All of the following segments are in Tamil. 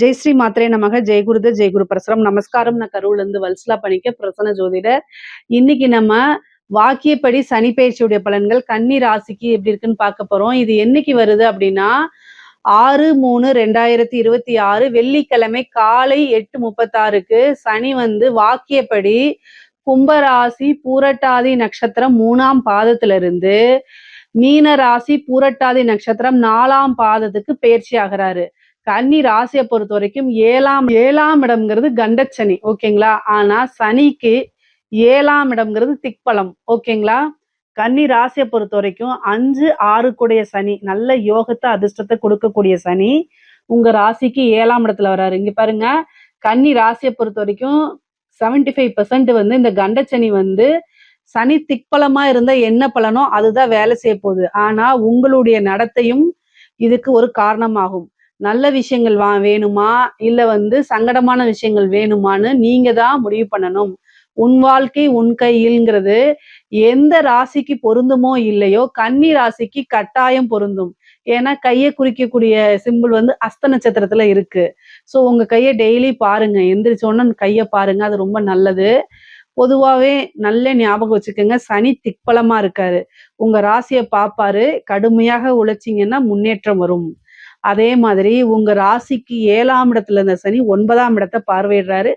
ஜெய் ஸ்ரீ மாத்திரை நமக ஜெயகுருத ஜெயகுரு பரசுரம் நமஸ்காரம். நான் கரூர்ல இருந்து வல்சலா பண்ணிக்க பிரசன்ன ஜோதிடர். இன்னைக்கு நம்ம வாக்கியப்படி சனி பயிற்சியுடைய பலன்கள் கன்னி ராசிக்கு எப்படி இருக்குன்னு பார்க்க போறோம். இது என்னைக்கு வருது அப்படின்னா 6/3/2026 வெள்ளிக்கிழமை காலை 8:36க்கு சனி வாக்கியப்படி கும்பராசி பூரட்டாதி நட்சத்திரம் 3ஆம் பாதத்திலிருந்து மீன ராசி பூரட்டாதி நட்சத்திரம் 4ஆம் பாதத்துக்கு பயிற்சி ஆகிறாரு. கன்னி ராசியை பொறுத்த வரைக்கும் ஏழாம் இடம்ங்கிறது கண்டச்சனி, ஓகேங்களா. ஆனா சனிக்கு 7ஆம் இடம்ங்கிறது திக்பலம், ஓகேங்களா. கன்னி ராசியை பொறுத்த வரைக்கும் 5-6 கூடிய சனி, நல்ல யோகத்தை அதிர்ஷ்டத்தை கொடுக்கக்கூடிய சனி உங்க ராசிக்கு 7ஆம் இடத்துல வர்றாரு. இங்க பாருங்க, கன்னி ராசியை பொறுத்த வரைக்கும் 75% இந்த கண்டச்சனி சனி திக்பலமா இருந்த என்ன பலனோ அதுதான் வேலை செய்ய போகுது. ஆனா உங்களுடைய நடத்தையும் இதுக்கு ஒரு காரணமாகும். நல்ல விஷயங்கள் வேணுமா இல்ல சங்கடமான விஷயங்கள் வேணுமான்னு நீங்க தான் முடிவு பண்ணணும். உன் வாழ்க்கை உன் கையில்ங்கிறது எந்த ராசிக்கு பொருந்துமோ இல்லையோ கன்னி ராசிக்கு கட்டாயம் பொருந்தும். ஏன்னா கையை குறிக்கக்கூடிய சிம்பிள் அஸ்த நட்சத்திரத்துல இருக்கு. ஸோ உங்க கையை டெய்லி பாருங்க, எந்திரிச்சோன்னு கையை பாருங்க, அது ரொம்ப நல்லது. பொதுவாவே நல்ல ஞாபகம் வச்சுக்கோங்க, சனி திக்பலமா இருக்காரு. உங்க ராசியை பார்ப்பாரு, கடுமையாக உழைச்சிங்கன்னா முன்னேற்றம் வரும். அதே மாதிரி உங்க ராசிக்கு 7ஆம் இடத்துல இருந்த சனி 9ஆம் இடத்தை பார்வையிடுறாரு,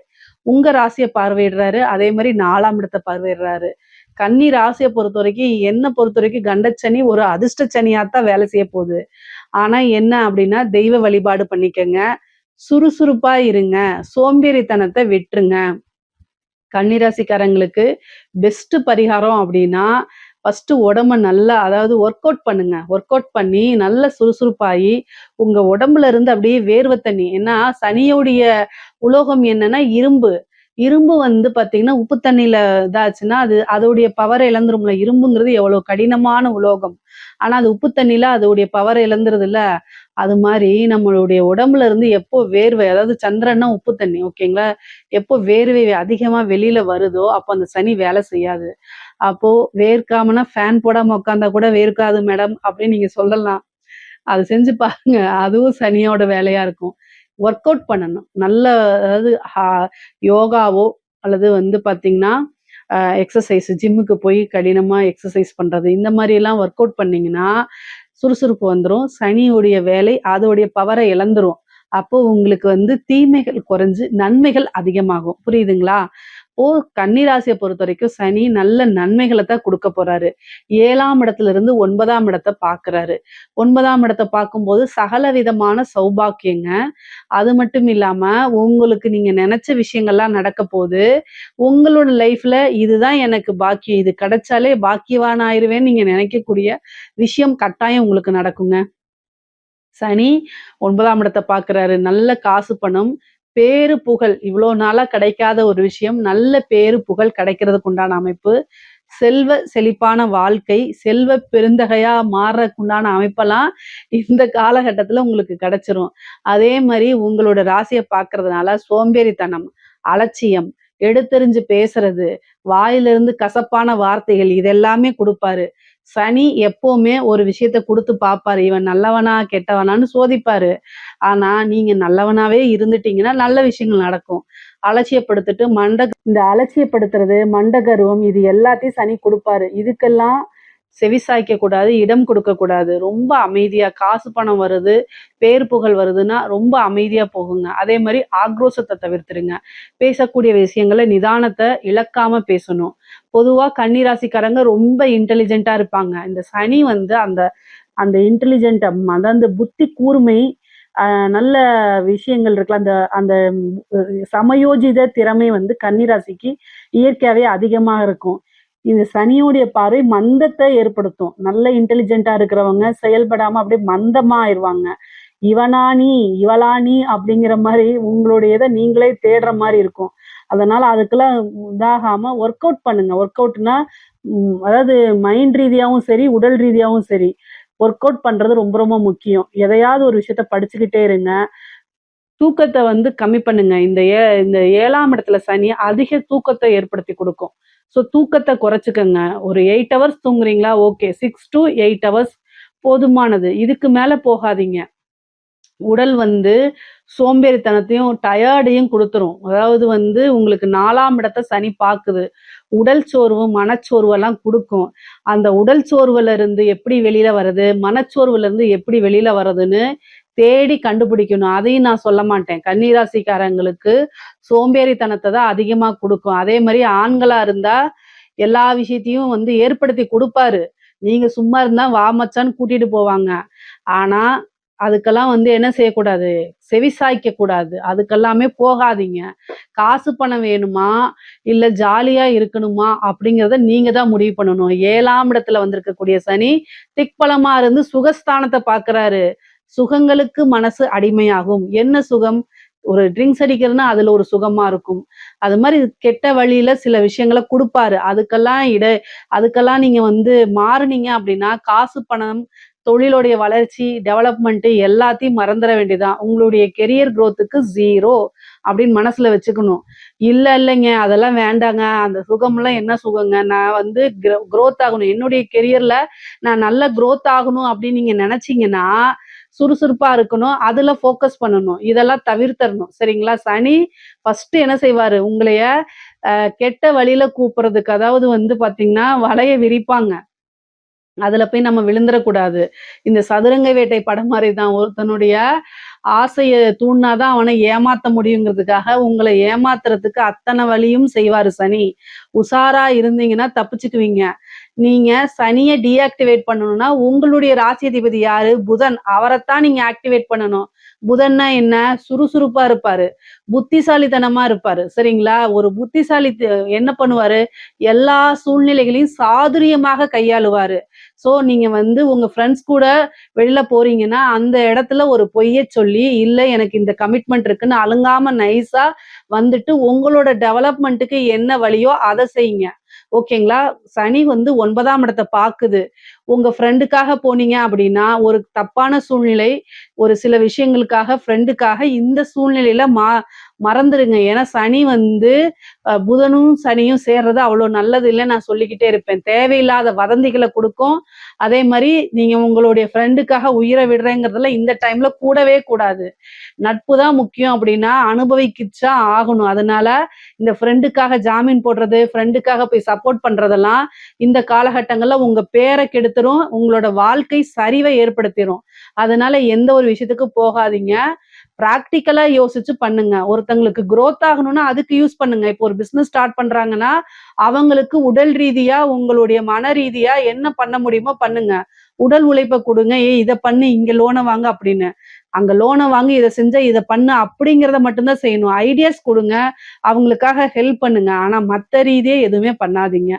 உங்க ராசியை பார்வையிடுறாரு. அதே மாதிரி 4ஆம் இடத்தை பார்வையிடுறாரு. கன்னி ராசியை பொறுத்த வரைக்கும் என்ன பொறுத்த வரைக்கும் கண்டச்சனி ஒரு அதிர்ஷ்ட சனியாத்தான் வேலை செய்ய போகுது. ஆனா என்ன அப்படின்னா தெய்வ வழிபாடு பண்ணிக்கங்க, சுறுசுறுப்பா இருங்க, சோம்பேறித்தனத்தை விட்டுருங்க. கன்னிராசிக்காரங்களுக்கு பெஸ்ட் பரிகாரம் அப்படின்னா ஃபர்ஸ்ட் உடம்ப நல்லா, அதாவது ஒர்க் அவுட் பண்ணுங்க. ஒர்க் அவுட் பண்ணி நல்ல சுறுசுறுப்பாகி உங்க உடம்புல இருந்து அப்படியே வேர்வை தண்ணி. ஏன்னா சனியோடைய உலோகம் என்னன்னா இரும்பு. இரும்பு பாத்தீங்கன்னா உப்பு தண்ணியில இதாச்சுன்னா அதோடைய பவரை இழந்துரும்ல. இரும்புங்கிறது எவ்வளவு கடினமான உலோகம், ஆனா அது உப்பு தண்ணியில அதோடைய பவரை இழந்துருது இல்ல. அது மாதிரி நம்மளுடைய உடம்புல இருந்து எப்போ வேர்வை, அதாவது சந்திரன்னா உப்பு தண்ணி, ஓகேங்களா, எப்போ வேர்வை அதிகமா வெளியில வருதோ அப்போ அந்த சனி வேலை செய்யாது. அப்போ வேர்க்காமனா ஃபேன் போடாம உட்காந்தா கூட வேர்க்காது மேடம் அப்படின்னு நீங்க சொல்லலாம். அது செஞ்சு பாருங்க, அதுவும் சனியோட வேலையா இருக்கும். ஒர்க் அவுட் பண்ணணும் நல்ல, அதாவது யோகாவோ அல்லது பாத்தீங்கன்னா எக்ஸசைஸ், ஜிம்முக்கு போய் கடினமா எக்ஸசைஸ் பண்றது, இந்த மாதிரி எல்லாம் ஒர்க் அவுட் பண்ணீங்கன்னா சுறுசுறுப்பு வந்துடும். சனியுடைய வேலை அதோடைய பவரை இழந்துரும். அப்போ உங்களுக்கு தீமைகள் குறைஞ்சு நன்மைகள் அதிகமாகும். புரியுதுங்களா? கன்னிராசியை பொறுத்த வரைக்கும் சனி நல்ல நன்மைகளை தான் கொடுக்க போறாரு. 7ஆம் இடத்துல இருந்து 9ஆம் இடத்தை பாக்குறாரு. 9ஆம் இடத்தை பார்க்கும்போது சகல விதமான சௌபாக்கியங்க. அது மட்டும் இல்லாம உங்களுக்கு நீங்க நினைச்ச விஷயங்கள்லாம் நடக்க போகுது. உங்களோட லைஃப்ல இதுதான் எனக்கு பாக்கியம், இது கிடைச்சாலே பாக்கியவான் ஆயிருவேன்னு நீங்க நினைக்கக்கூடிய விஷயம் கட்டாயம் உங்களுக்கு நடக்குங்க. சனி 9ஆம் இடத்தை பாக்குறாரு. நல்ல காசு பணம் பேரு புகழ் இவ்வளோ நாளா கிடைக்காத ஒரு விஷயம், நல்ல பேரு புகழ் கிடைக்கிறதுக்கு உண்டான அமைப்பு, செல்வ செழிப்பான வாழ்க்கை, செல்வ பெருந்தகையா மாறக்குண்டான அமைப்பெல்லாம் இந்த காலகட்டத்துல உங்களுக்கு கிடைச்சிரும். அதே மாதிரி உங்களோட ராசியை பார்க்கறதுனால சோம்பேறித்தனம், அலட்சியம், எடுத்தெறிஞ்சு பேசுறது, வாயிலிருந்து கசப்பான வார்த்தைகள் இதெல்லாமே கொடுப்பாரு. சனி எப்பவுமே ஒரு விஷயத்த கொடுத்து பார்ப்பாரு, இவன் நல்லவனா கெட்டவனான்னு சோதிப்பாரு. ஆனா நீங்க நல்லவனாவே இருந்துட்டீங்கன்னா நல்ல விஷயங்கள் நடக்கும். அலட்சியப்படுத்திட்டு இந்த அலட்சியப்படுத்துறது, மண்டகர்வம், இது எல்லாத்தையும் சனி கொடுப்பாரு. இதுக்கெல்லாம் செவிசாய்க்க கூடாது, இடம் கொடுக்க கூடாது. ரொம்ப அமைதியா, காசு பணம் வருது, பேர் புகழ் வருதுன்னா ரொம்ப அமைதியா போகுங்க. அதே மாதிரி ஆக்ரோஷத்தை தவிர்த்துருங்க. பேசக்கூடிய விஷயங்களை நிதானத்தை இழக்காம பேசணும். பொதுவா கன்னிராசிக்காரங்க ரொம்ப இன்டெலிஜென்ட்டா இருப்பாங்க. இந்த சனி அந்த அந்த இன்டெலிஜென்ட், அதாவது புத்தி கூர்மை, நல்ல விஷயங்கள் இருக்குல்ல, அந்த அந்த சமயோஜித திறமை கன்னிராசிக்கு இயற்கையாவே அதிகமாக இருக்கும். இந்த சனியோடைய பார்வை மந்தத்தை ஏற்படுத்தும். நல்ல இன்டெலிஜென்ட்டா இருக்கிறவங்க செயல்படாம அப்படியே மந்தமா ஆயிடுவாங்க. இவனானி இவளானி அப்படிங்கிற மாதிரி உங்களுடையதை நீங்களே தேடுற மாதிரி இருக்கும். அதனால அதுக்கெல்லாம் இதாகாம ஒர்க் அவுட் பண்ணுங்க. ஒர்க் அவுட்னா அதாவது மைண்ட் ரீதியாகவும் சரி, உடல் ரீதியாகவும் சரி, ஒர்க் அவுட் பண்றது ரொம்ப ரொம்ப முக்கியம். எதையாவது ஒரு விஷயத்த படிச்சுக்கிட்டே இருங்க. தூக்கத்தை கம்மி பண்ணுங்க. இந்த 7ஆம் இடத்துல சனி அதிக தூக்கத்தை ஏற்படுத்தி கொடுக்கும். ஸோ தூக்கத்தை குறைச்சிக்கங்க. ஒரு 8 ஹவர்ஸ் தூங்குறீங்களா, ஓகே, 6 to 8 ஹவர்ஸ் போதுமானது. இதுக்கு மேல போகாதீங்க. உடல் வந்து சோம்பேறித்தனத்தையும், டயர்டையும் குடுத்துரும். அதாவது வந்து உங்களுக்கு 4ஆம் இடத்த சனி பாக்குது. உடல் சோர்வு, மனச்சோர்வெல்லாம் குடுக்கும். அந்த உடல் சோர்வுல இருந்து எப்படி வெளியில வர்றது? மனச்சோர்வுல இருந்து எப்படி வெளியில வர்றதுன்னு தேடி கண்டுபிடிக்கணும். அதையும் நான் சொல்ல மாட்டேன். கன்னி ராசிக்காரங்களுக்கு சோம்பேறித்தனத்த தான் அதிகமா குடுக்கும். அதே மாரி ஆண்களா இருந்தா, எல்லா விஷயத்தையும் வந்து ஏற்படுத்தி குடுப்பாரு. நீங்க சும்மா இருந்தா வா மச்சான்னு கூட்டிட்டு போவாங்க. ஆனா, அதுக்கெல்லாம் வந்து என்ன செய்யக்கூடாது? செவிசாய்க்க கூடாது. அதுக்கெல்லாமே போகாதீங்க. காசு பணம் வேணுமா? இல்ல ஜாலியா இருக்கணுமா? அப்படிங்கிறத நீங்க தான் முடிவு பண்ணணும். 7ஆம் இடத்துல வந்திருக்கக்கூடிய சனி, திக்பலமா இருந்து சுகஸ்தானத்த பார்க்குறாரு. சுகங்களுக்கு மனசு அடிமையாகும். என்ன சுகம்? ஒரு ட்ரிங்க்ஸ் அடிக்கிறதுன்னா, அதுல ஒரு சுகமா இருக்கும். அது மாரி கெட்ட வழியில சில விஷயங்கள குடுப்பாரு. அதுக்கெல்லாம் நீங்க வந்து மாறுனீங்க அப்படின்னா, காசு, பணம், தொழிலுடைய வளர்ச்சி, டெவலப்மெண்ட் எல்லாத்தையும் மறந்துற வேண்டியதுதான். உங்களுடைய கெரியர் குரோத்துக்கு 0 அப்படின்னு மனசுல வச்சுக்கணும். இல்லைங்க அதெல்லாம் வேண்டாங்க. அந்த சுகம்லாம் என்ன சுகங்க? நான் வந்து குரோத் ஆகணும். என்னுடைய கெரியர்ல நான் நல்லா குரோத் ஆகணும் அப்படின்னு நீங்க நெனச்சீங்கன்னா, சுறுசுறுப்பா இருக்கணும். அதுல ஃபோக்கஸ் பண்ணணும். இதெல்லாம் தவிர்த்தரணும். சரிங்களா? சனி ஃபர்ஸ்ட்டு என்ன செய்வாரு? உங்களைய கெட்ட வழியில கூப்புறதுக்கு, அதாவது வந்து பாத்தீங்கன்னா, வலைய விரிப்பாங்க. அதுல போய் நம்ம விழுந்துறக்கூடாது. இந்த சதுரங்க வேட்டை படம் மாரி தான். ஒருத்தனுடைய ஆசைய தூண்டுனா தான் அவன ஏமாத்த முடியுங்கிறதுக்காக, உங்கள ஏமாத்துறதுக்கு அத்தன வழியும் செய்வாரு சனி. உஷாரா இருந்தீங்கன்னா தப்பிச்சுக்குவீங்க. நீங்க சனிய டீஆக்டிவேட் பண்ணணும்னா, உங்களுடைய ராசி அதிபதி யாரு? புதன். அவரத்தான் நீங்க ஆக்டிவேட் பண்ணணும். புதன்னா என்ன? சுறுசுறுப்பா இருப்பாரு. புத்திசாலித்தனமா இருப்பாரு. சரிங்களா? ஒரு புத்திசாலி என்ன பண்ணுவாரு? எல்லா சூழ்நிலைகளையும் சாதுரியமாக கையாளுவாரு. ஸோ நீங்க வந்து உங்க ஃப்ரெண்ட்ஸ் கூட வெளில போறீங்கன்னா, அந்த இடத்துல ஒரு பொய்ய சொல்லி, "இல்ல எனக்கு இந்த கமிட்மெண்ட் இருக்குன்னு" அலுங்காம நைஸா வந்துட்டு உங்களோட டெவலப்மென்ட்க்கு என்ன வழியோ அத செய்யுங்க. ஓகேங்களா? சனி வந்து 9ஆம் இடத்த பாக்குது. உங்க ஃப்ரெண்டுக்காக போனீங்க அப்படின்னா, ஒரு தப்பான சூழ்நிலை, ஒரு சில விஷயங்களுக்காக ஃப்ரெண்டுக்காக இந்த சூழ்நிலையில மறந்துருங்க. ஏன்னா சனி வந்து புதனும், சனியும் சேர்றது அவ்வளோ நல்லது இல்லன்னு நான் சொல்லிக்கிட்டே இருப்பேன். தேவையில்லாத வதந்திகள குடுக்கும். அதே மாரி நீங்க உங்களுடைய ஃப்ரெண்டுக்காக உயிர விடுறேங்கிறதுல இந்த டைம்ல கூடவே கூடாது. நட்பு தான் முக்கியம் அப்படின்னா, அனுபவிக்கிச்சா ஆகணும். அதனால இந்த ஃப்ரெண்டுக்காக ஜாமீன் போடுறது, ஃப்ரெண்டுக்காக போய் சப்போர்ட் பண்றதெல்லாம் இந்த காலகட்டங்கள்ல உங்க பேர கெடுத்துரும். உங்களோட வாழ்க்கை சரிவை ஏற்படுத்திரும். அதனால எந்த ஒரு விஷயத்துக்கும் போகாதீங்க. பிராக்டிகலா யோசிச்சு பண்ணுங்க. ஒருத்தங்களுக்கு குரோத் ஆகணும்னா அதுக்கு யூஸ் பண்ணுங்க. இப்போ ஒரு பிசினஸ் ஸ்டார்ட் பண்றாங்கன்னா, அவங்களுக்கு உடல் ரீதியா, உங்களுடைய மன ரீதியா என்ன பண்ண முடியுமோ பண்ணுங்க. உடல் உழைப்ப குடுங்க. "ஏய் இத பண்ணு, இங்க லோன வாங்கு" அப்படின்னு. அங்க லோன வாங்கி இத செஞ்சா இத பண்ணு அப்படிங்கிறத மட்டும் தான் செய்யணும். ஐடியாஸ் குடுங்க. அவங்களுக்காக ஹெல்ப் பண்ணுங்க. ஆனா மத்த ரீதியா எதுவுமே பண்ணாதீங்க.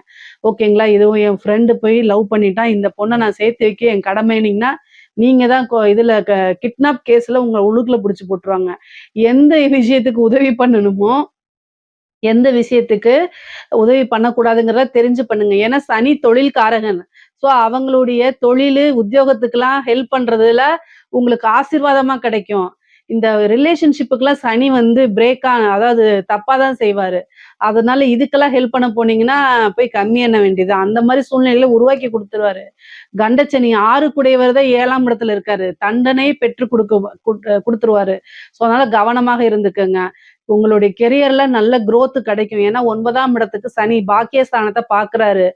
ஓகேங்களா? இதுவும் என் ஃப்ரெண்ட் போய் லவ் பண்ணிட்டான். இந்த பொண்ண நான் சேர்த்து வைக்க என் கடமைன்னீங்கன்னா, நீங்க தான் இதுல கிட்னாப் கேஸ்ல உங்கள உள்ளுக்குள்ள புடிச்சு போட்டுருவாங்க. எந்த விஷயத்துக்கு உதவி பண்ணணுமோ, எந்த விஷயத்துக்கு உதவி பண்ணக்கூடாதுங்கிறத தெரிஞ்சு பண்ணுங்க. ஏன்னா சனி தொழில் காரகன். ஸோ அவங்களுடைய தொழிலு, உத்தியோகத்துக்கெல்லாம் ஹெல்ப் பண்றதுல உங்களுக்கு ஆசீர்வாதமா கிடைக்கும். இந்த ரிலேஷன்ஷிப்புக்குலாம் சனி வந்து அதாவது தப்பா தான் செய்வாரு. அதனால இதுக்கெல்லாம் ஹெல்ப் பண்ண போனீங்கன்னா, போய் கம்மி எண்ண வேண்டியதுதான். அந்த மாரி சூழ்நிலைகள உருவாக்கி குடுத்துருவாரு. கண்டசனி 6 கூடையவர் தான் 7ஆம் இடத்துல இருக்காரு. தண்டனை பெற்று குடுத்துருவாரு. ஸோ அதனால கவனமாக இருந்துக்கங்க. உங்களுடைய கெரியர்ல நல்ல குரோத் கிடைக்கும். ஏன்னா 9ஆம் இடத்துக்கு சனி பாக்கியஸ்தானத்த பார்க்குறாரு.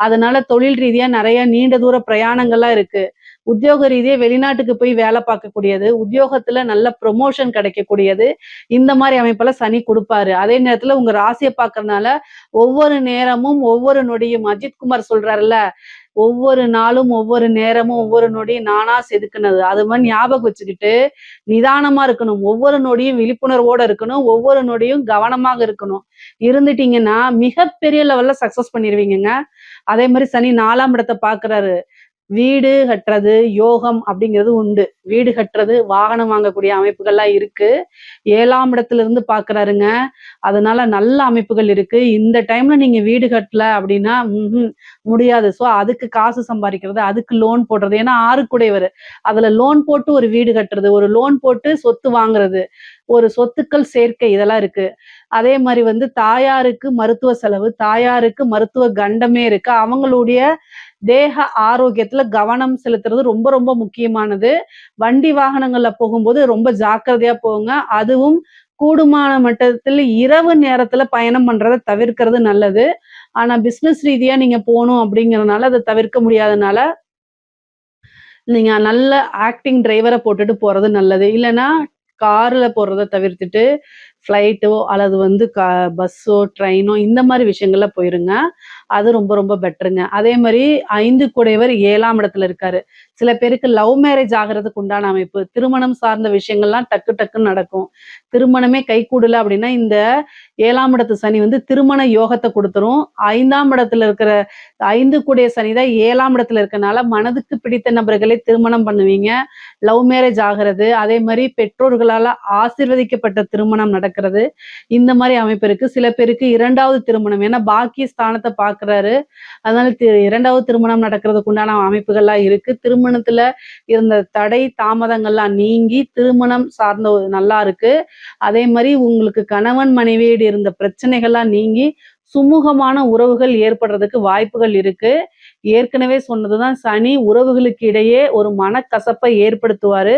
அதனால தொழில் ரீதியா நெறைய நீண்ட தூர பிரயாணங்கள்லாம் இருக்கு. உத்தியோக ரீதியா வெளிநாட்டுக்கு போய் வேலை பார்க்கக்கூடியது, உத்தியோகத்துல நல்ல ப்ரொமோஷன் கிடைக்கக்கூடியது, இந்த மாரி அமைப்பெல்லாம் சனி குடுப்பாரு. அதே நேரத்துல உங்க ராசிய பார்க்கறனால, ஒவ்வொரு நேரமும், ஒவ்வொரு நொடியும் அஜித் குமார் சொல்றாருல்ல, ஒவ்வொரு நாளும், ஒவ்வொரு நேரமும், ஒவ்வொரு நொடியும் நானா செதுக்குனது. அது மாரி ஞாபகம் வச்சுக்கிட்டு, நிதானமா இருக்கணும். ஒவ்வொரு நொடியும் விழிப்புணர்வோட இருக்கணும். ஒவ்வொரு நொடியும் கவனமாக இருக்கணும். இருந்துட்டீங்கன்னா, மிகப்பெரிய லெவல்ல சக்சஸ் பண்ணிருவீங்கங்க. அதே மாரி சனி 4ஆம் இடத்த பார்க்குறாரு. வீடு கட்டுறது, யோகம் அப்படிங்கிறது உண்டு. வீடு கட்டுறது, வாகனம் வாங்கக்கூடிய அமைப்புகள்லாம் இருக்கு. 7ஆம் இடத்திலிருந்து பார்க்குறாருங்க. அதனால நல்ல அமைப்புகள் இருக்கு. இந்த டைம்ல நீங்க வீடு கட்டல அப்படின்னா, முடியாது. ஸோ அதுக்கு காசு சம்பாரிக்கிறது, அதுக்கு லோன் போடுறது. ஏன்னா 6 கூடையவரு. அதுல லோன் போட்டு ஒரு வீடு கட்டுறது, ஒரு லோன் போட்டு சொத்து வாங்குறது, ஒரு சொத்துக்கள் சேர்க்கை இதெல்லாம் இருக்கு. அதே மாரி வந்து தாயாருக்கு மருத்துவ செலவு, தாயாருக்கு மருத்துவ கண்டமே இருக்கு. அவங்களுடைய தேக ஆரோக்கியத்துல கவனம் செலுத்துறது ரொம்ப ரொம்ப முக்கியமானது. வண்டி வாகனங்கள்ல போகும்போது ரொம்ப ஜாக்கிரதையா போங்க. அதுவும் கூடுமான மட்டத்தில் இரவு நேரத்துல பயணம் பண்றத தவிர்க்கிறது நல்லது. ஆனா பிசினஸ் ரீதியா நீங்க போணும் அப்படிங்கிறனால அத தவிர்க்க முடியாதனால, நீங்க நல்ல ஆக்டிங் டிரைவர போட்டுட்டு போறது நல்லது. இல்லன்னா கார்ல போறத தவிர்த்துட்டு, ஃப்ளைட்டோ அல்லது வந்து பஸ்ஸோ, ட்ரெயினோ இந்த மாரி விஷயங்கள்ல போயிருங்க. அது ரொம்ப ரொம்ப பெட்டருங்க. அதே மாரி 5 குடையவர் 7ஆம் இடத்துல இருக்காரு. சில பேருக்கு லவ் மேரேஜ் ஆகுறதுக்கு உண்டான அமைப்பு. திருமணம் சார்ந்த விஷயங்கள்லாம் டக்கு டக்குன்னு நடக்கும். திருமணமே கைகூடல அப்படின்னா, இந்த 7ஆம் இடத்து சனி வந்து திருமண யோகத்த குடுத்துரும். 5ஆம் இடத்துல இருக்கிற 5 கூடிய சனி தான் 7ஆம் இடத்துல இருக்கனால, மனதுக்கு பிடித்த நபர்களை திருமணம் பண்ணுவீங்க. லவ் மேரேஜ் ஆகுறது, அதே மாரி பெற்றோர்களால ஆசீர்வதிக்கப்பட்ட திருமணம் நடக்கிறது. இந்த மாரி அமைப்பு இருக்கு. சில பேருக்கு 2வது திருமணம். ஏன்னா பாக்கிய ஸ்தானத்த பார்க்குறாரு. அதனால 2வது திருமணம் நடக்கிறதுக்கு உண்டான அமைப்புகள்லாம் இருக்கு. திருமணத்துல இருந்த தடை, தாமதங்கள்லாம் நீங்கி திருமணம் சார்ந்த ஒரு நல்லா இருக்கு. அதே மாரி உங்களுக்கு கணவன் மனைவியோடு இருந்த பிரச்சனைகள்லாம் நீங்கி சுமூகமான உறவுகள் ஏற்படுறதுக்கு வாய்ப்புகள் இருக்கு. ஏற்கனவே சொன்னதுதான் சனி உறவுகளுக்கு இடையே ஒரு மனக்கசப்பை ஏற்படுத்துவாரு.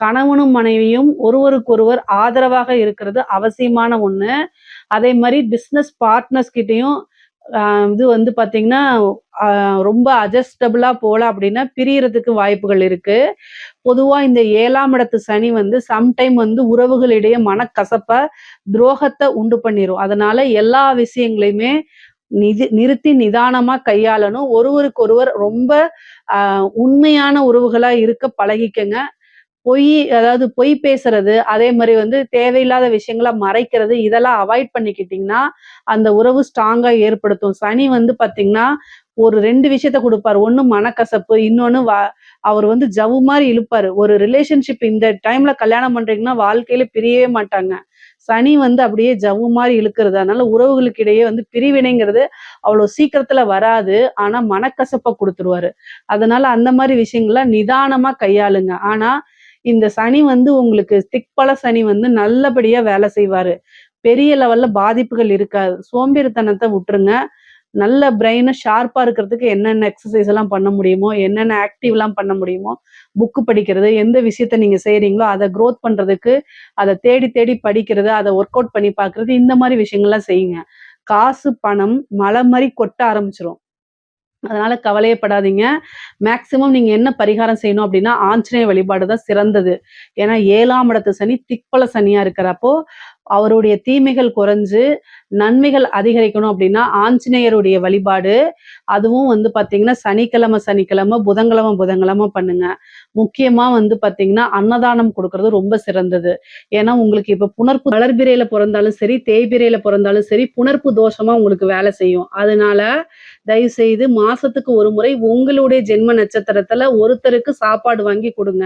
கணவனும் மனைவியும் ஒருவருக்கொருவர் ஆதரவாக இருக்கிறது அவசியமான ஒண்ணு. அதே மாரி பிசினஸ் பார்ட்னர்ஸ் கிட்டயும் இது வந்து பார்த்தீங்கன்னா, ரொம்ப அட்ஜஸ்டபிளா போல அப்படின்னா பிரியறதுக்கு வாய்ப்புகள் இருக்கு. பொதுவா இந்த 7ஆம் இடத்து சனி வந்து சம்டைம் வந்து உறவுகளிடையே மனக்கசப்ப, துரோகத்த உண்டு பண்ணிரும். அதனால எல்லா விஷயங்களையுமே நிறுத்தி நிதானமா கையாளணும். ஒருவருக்கொருவர் ரொம்ப அ உண்மையான உறவுகளா இருக்க பழகிக்கங்க. அதாவது பொய் பேசுறது, அதே மாரி வந்து தேவையில்லாத விஷயங்கள மறைக்கிறது, இதெல்லாம் அவாய்ட் பண்ணிக்கிட்டீங்கன்னா, அந்த உறவு ஸ்ட்ராங்கா ஏற்படுத்தும். சனி வந்து பார்த்தீங்கன்னா, ஒரு 2 விஷயத்த குடுப்பாரு. ஒண்ணு மனக்கசப்பு, இன்னொன்னு அவர் வந்து ஜவ்வு மாரி இழுப்பாரு. ஒரு ரிலேஷன்ஷிப் இந்த டைம்ல கல்யாணம் பண்றீங்கன்னா, வாழ்க்கையில பிரியவே மாட்டாங்க. சனி வந்து அப்படியே ஜவ்வு மாரி இழுக்கிறது. அதனால உறவுகளுக்கு இடையே வந்து பிரிவினைங்கிறது அவ்வளோ சீக்கிரத்துல வராது. ஆனா மனக்கசப்ப குடுத்துருவாரு. அதனால அந்த மாரி விஷயங்கள நிதானமா கையாளுங்க. ஆனா இந்த சனி வந்து உங்களுக்கு திக்பல சனி வந்து நல்லபடியா வேலை செய்வாரு. பெரிய லெவல்ல பாதிப்புகள் இருக்காது. சோம்பேறித்தனத்த விட்டுருங்க. நல்ல பிரெயின ஷார்ப்பா இருக்கிறதுக்கு என்னென்ன எக்சர்சைஸ் எல்லாம் பண்ண முடியுமோ, என்னென்ன ஆக்டிவ்லாம் பண்ண முடியுமோ, புக் படிக்கிறது, எந்த விஷயத்த நீங்க செய்றீங்களோ, அத குரோத் பண்றதுக்கு, அத தேடி தேடி படிக்கிறது, அத ஒர்க் அவுட் பண்ணி பார்க்கிறது, இந்த மாரி விஷயங்கள்லாம் செய்யுங்க. காசு, பணம் மலை மாரி கொட்ட ஆரம்பிச்சுரும். அதனால கவலையப்படாதீங்க. மேக்ஸிமம் நீங்க என்ன பரிகாரம் செய்யணும் அப்டின்னா, ஆஞ்சநேய வழிபாடு தான் சிறந்தது. ஏன்னா 7ஆம் இடத்து சனி திக்பல சனியா இருக்கிறப்போ, அவருடைய தீமைகள் குறைஞ்சு, நன்மைகள் அதிகரிக்கணும் அப்டின்னா, ஆஞ்சநேயருடைய வழிபாடு, அதுவும் வந்து பார்த்தீங்கன்னா, சனிக்கிழமை சனிக்கிழமை, புதன்கிழமை பண்ணுங்க. முக்கியமா வந்து பார்த்தீங்கன்னா, அன்னதானம் குடுக்குறது ரொம்ப சிறந்தது. ஏன்னா உங்களுக்கு இப்ப புணர்ப்பு வளர்பிறையில பொறந்தாலும் சரி, தேய்பிறையில பொறந்தாலும் சரி, புணர்ப்பு தோஷமா உங்களுக்கு வேலை செய்யும். அதனால தயவு செய்து மாசத்துக்கு ஒரு முறை உங்களுடைய ஜென்ம நட்சத்திரத்துல ஒருத்தருக்கு சாப்பாடு வாங்கி குடுங்க.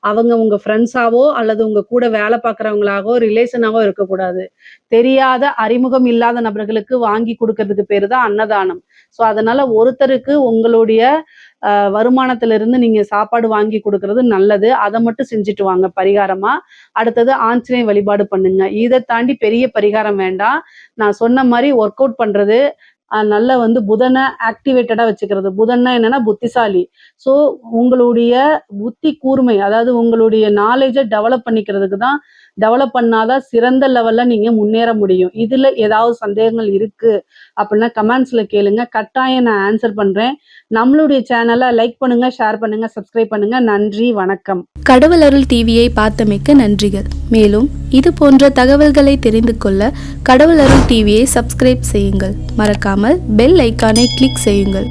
அவங்க உங்க ஃப்ரெண்ட்ஸாவோ அல்லது உங்க கூட வேலை பார்க்கிறவங்களாகவோ, ரிலேஷனாவோ இருக்கக்கூடாது. தெரியாத, அறிமுகம் இல்லாத நபர்களுக்கு வாங்கி குடுக்கறதுக்கு பேரு தான் அன்னதானம். அதனால ஒருத்தருக்கு உங்களுடைய வருமானத்திலிருந்து நீங்க சாப்பாடு வாங்கி குடுக்கறது நல்லது. அத மட்டும் செஞ்சுட்டு வாங்க பரிகாரமா. அடுத்தது ஆஞ்சநேய வழிபாடு பண்ணுங்க. இத தாண்டி பெரிய பரிகாரம் வேண்டாம். நான் சொன்ன மாரி ஒர்க் அவுட் பண்றது, நல்லா வந்து புதன ஆக்டிவேட்டடா வச்சுக்கிறது. புதன்னா என்னன்னா புத்திசாலி. ஸோ உங்களுடைய புத்தி கூர்மை, அதாவது உங்களுடைய நாலேட்ஜ டெவலப் பண்ணாதான் சிறந்த லெவல்ல நீங்க முன்னேற முடியும். இதுல ஏதாவது சந்தேகங்கள் இருக்கு அப்படின்னா கமெண்ட்ஸ்ல கேளுங்க. கட்டாயம் நான் ஆன்சர் பண்றேன். நம்மளுடைய சேனலை லைக் பண்ணுங்க, ஷேர் பண்ணுங்க, சப்ஸ்கிரைப் பண்ணுங்க. நன்றி, வணக்கம். கடவுள் அருள் டிவியை பார்த்தமைக்க நன்றிகள். மேலும் இது போன்ற தகவல்களை தெரிந்து கொள்ள கடவுள் அருள் டிவியை சப்ஸ்கிரைப் செய்யுங்கள். மறக்காமல் பெல் ஐக்கானை கிளிக் செய்யுங்கள்.